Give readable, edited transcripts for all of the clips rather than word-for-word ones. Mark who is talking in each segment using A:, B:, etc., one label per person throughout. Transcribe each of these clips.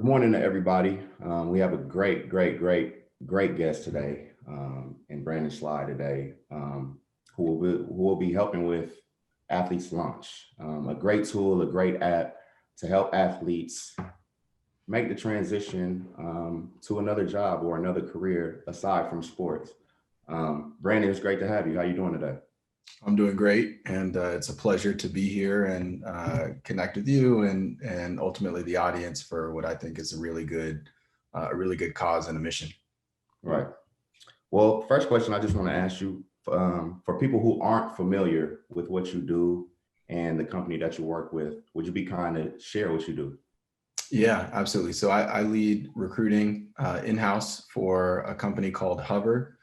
A: Good morning to everybody. We have a great guest today, in Brandon Sligh today, who will be helping with Athletes Launch, a great tool, a great app to help athletes make the transition to another job or another career aside from sports. Brandon, it's great to have you. How you doing today?
B: I'm doing great, and it's a pleasure to be here and connect with you and ultimately the audience for what I think is a really good cause and a mission.
A: Right. Well, first question I just want to ask you, for people who aren't familiar with what you do and the company that you work with, would you be kind to share what you do?
B: Yeah, absolutely. So I lead recruiting in-house for a company called Hover,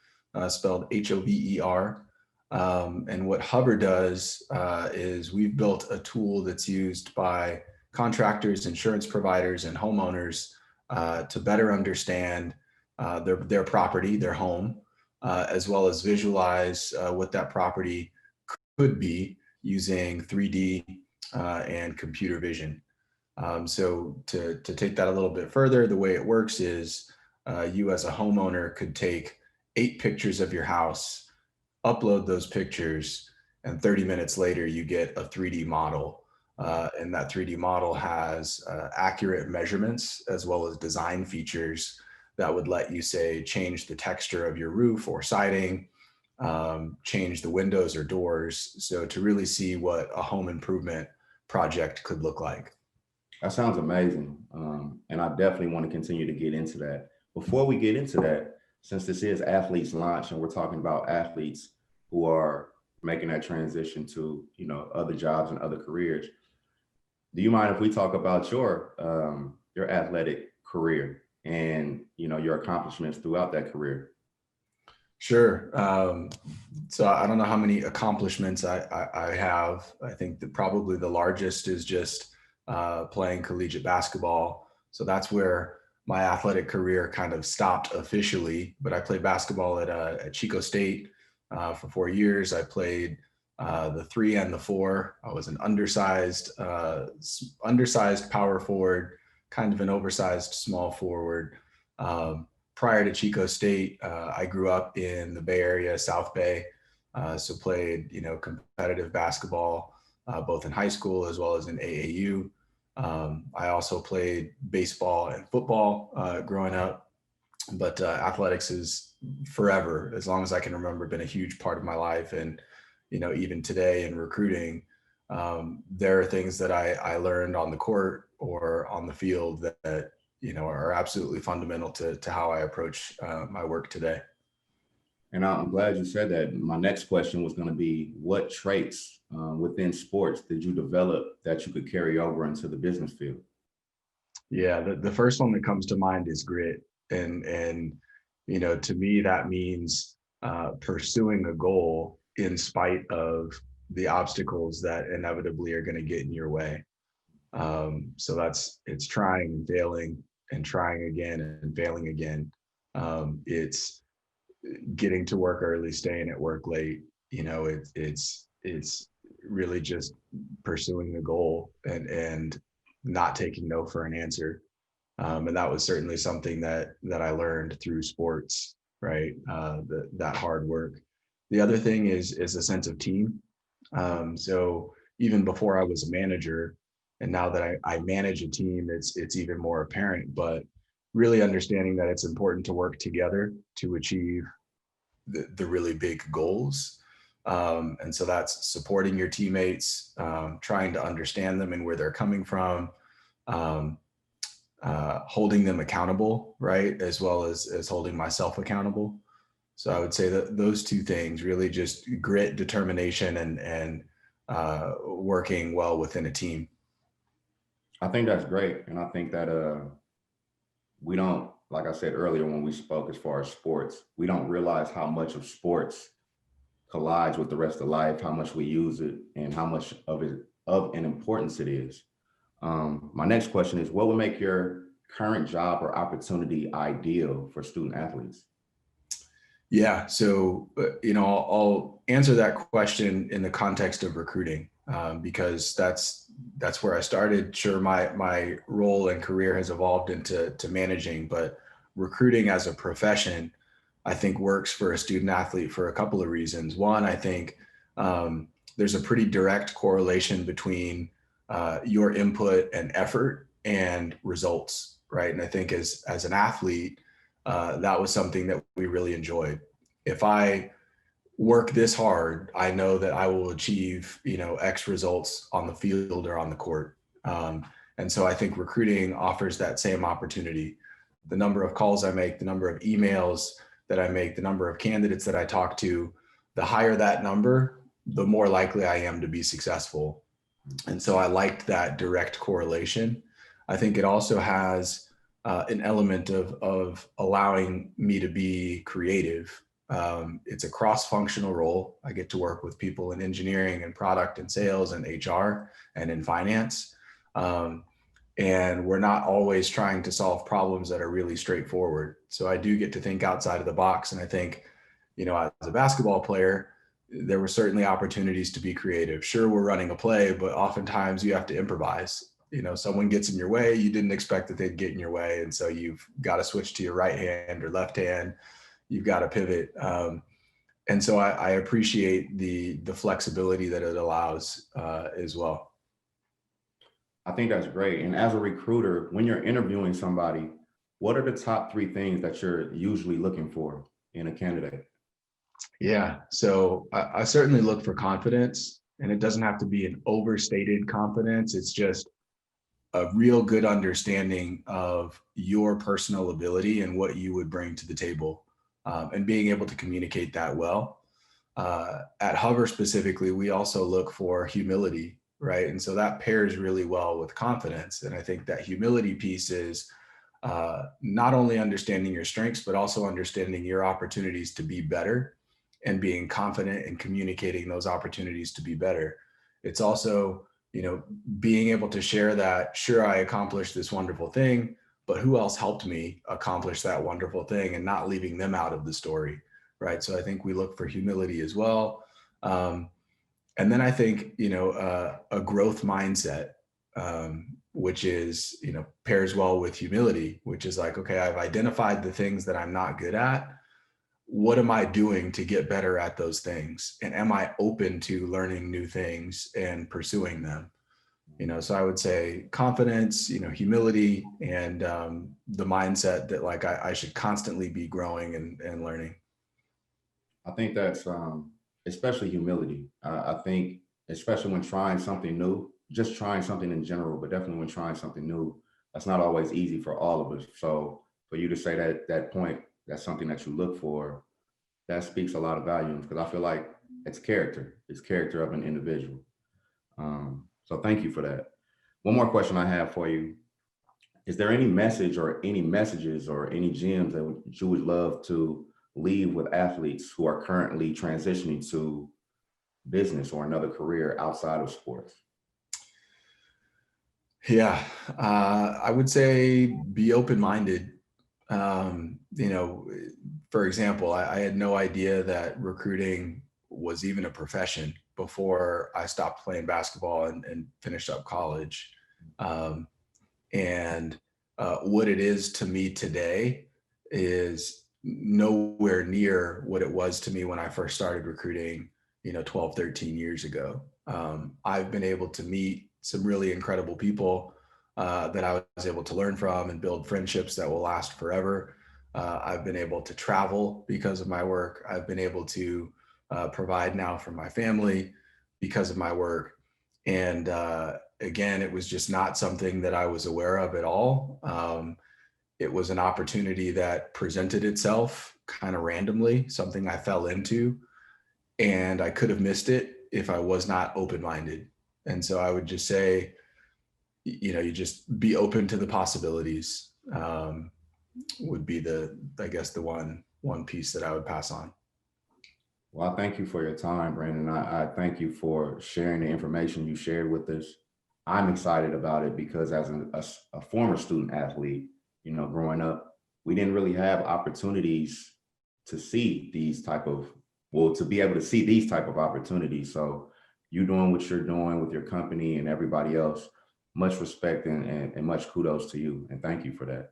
B: spelled Hover. And what Hover does is we've built a tool that's used by contractors, insurance providers, and homeowners to better understand their property, their home, as well as visualize what that property could be using 3D and computer vision. So to take that a little bit further, the way it works is you as a homeowner could take 8 pictures of your house, upload those pictures, and 30 minutes later you get a 3D model. And that 3D model has accurate measurements as well as design features that would let you say change the texture of your roof or siding, change the windows or doors. So to really see what a home improvement project could look like.
A: That sounds amazing. And I definitely want to continue to get into that. Before we get into that, since this is Athletes Launch and we're talking about athletes who are making that transition to, other jobs and other careers, do you mind if we talk about your athletic career and, your accomplishments throughout that career?
B: Sure. So I don't know how many accomplishments I have. I think that probably the largest is just playing collegiate basketball. So that's where my athletic career kind of stopped officially. But I played basketball at Chico State for 4 years. I played the three and the four. I was an undersized power forward, kind of an oversized small forward. Prior to Chico State, I grew up in the Bay Area, South Bay, so played, competitive basketball, both in high school as well as in AAU. I also played baseball and football growing up, but athletics is forever, as long as I can remember, been a huge part of my life. And, even today in recruiting, there are things that I learned on the court or on the field that are absolutely fundamental to how I approach my work today.
A: And I'm glad you said that. My next question was going to be, what traits within sports did you develop that you could carry over into the business field?
B: Yeah, the first one that comes to mind is grit, and to me that means pursuing a goal in spite of the obstacles that inevitably are going to get in your way. So it's trying and failing and trying again and failing again. It's getting to work early, staying at work late. It's really just pursuing the goal and not taking no for an answer. And that was certainly something that I learned through sports, right? That hard work. The other thing is a sense of team. So even before I was a manager, and now that I manage a team, it's even more apparent. But really understanding that it's important to work together to achieve the really big goals. And so that's supporting your teammates, trying to understand them and where they're coming from, um, holding them accountable, right, as well as holding myself accountable. So I would say that those two things, really just grit, determination, and working well within a team.
A: I think that's great. And I think that we don't, like I said earlier when we spoke as far as sports, we don't realize how much of sports collides with the rest of life, how much we use it, and how much of it of an importance it is. My next question is, what would make your current job or opportunity ideal for student athletes?
B: Yeah, so I'll answer that question in the context of recruiting, because that's that's where I started. Sure, my role and career has evolved into managing, but recruiting as a profession, I think works for a student athlete for a couple of reasons. One, I think there's a pretty direct correlation between your input and effort and results, right? And I think as an athlete, that was something that we really enjoyed. If I work this hard, I know that I will achieve, X results on the field or on the court. And so I think recruiting offers that same opportunity. The number of calls I make, the number of emails that I make, the number of candidates that I talk to, the higher that number, the more likely I am to be successful. And so I liked that direct correlation. I think it also has an element of allowing me to be creative. It's a cross-functional role. I get to work with people in engineering and product and sales and HR and in finance. And we're not always trying to solve problems that are really straightforward. So I do get to think outside of the box. And I think, as a basketball player, there were certainly opportunities to be creative. Sure, we're running a play, but oftentimes you have to improvise. Someone gets in your way, you didn't expect that they'd get in your way. And so you've got to switch to your right hand or left hand. You've got to pivot. And so I appreciate the flexibility that it allows as well.
A: I think that's great. And as a recruiter, when you're interviewing somebody, what are the top 3 things that you're usually looking for in a candidate?
B: Yeah. So I certainly look for confidence, and it doesn't have to be an overstated confidence. It's just a real good understanding of your personal ability and what you would bring to the table, and being able to communicate that well. At Hover specifically, we also look for humility, right? And so that pairs really well with confidence. And I think that humility piece is not only understanding your strengths, but also understanding your opportunities to be better and being confident in communicating those opportunities to be better. It's also, being able to share that, sure, I accomplished this wonderful thing, but who else helped me accomplish that wonderful thing, and not leaving them out of the story, right? So I think we look for humility as well. And then I think, a growth mindset, which is, pairs well with humility, which is like, okay, I've identified the things that I'm not good at. What am I doing to get better at those things? And am I open to learning new things and pursuing them? So I would say confidence, humility, and the mindset that like I should constantly be growing and learning.
A: I think that's especially humility. I think especially when trying something new, just trying something in general, but definitely when trying something new, that's not always easy for all of us. So for you to say that point, that's something that you look for, that speaks a lot of volumes, because I feel like it's character. It's character of an individual. So thank you for that. One more question I have for you. Is there any message or any messages or any gems that you would love to leave with athletes who are currently transitioning to business or another career outside of sports?
B: Yeah, I would say be open-minded. For example, I had no idea that recruiting was even a profession before I stopped playing basketball and finished up college. And what it is to me today is nowhere near what it was to me when I first started recruiting, 12, 13 years ago. I've been able to meet some really incredible people that I was able to learn from and build friendships that will last forever. I've been able to travel because of my work. I've been able to provide now for my family because of my work. And again, it was just not something that I was aware of at all. It was an opportunity that presented itself kind of randomly, something I fell into, and I could have missed it if I was not open-minded. And so I would just say, you just be open to the possibilities, would be I guess the one piece that I would pass on.
A: Well, I thank you for your time, Brandon. I thank you for sharing the information you shared with us. I'm excited about it because as a former student athlete, growing up, we didn't really have opportunities to see these type of, well, to be able to see these type of opportunities. So you doing what you're doing with your company and everybody else. Much respect and much kudos to you. And thank you for that.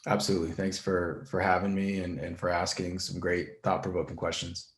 B: Absolutely. Thanks for having me and for asking some great thought-provoking questions.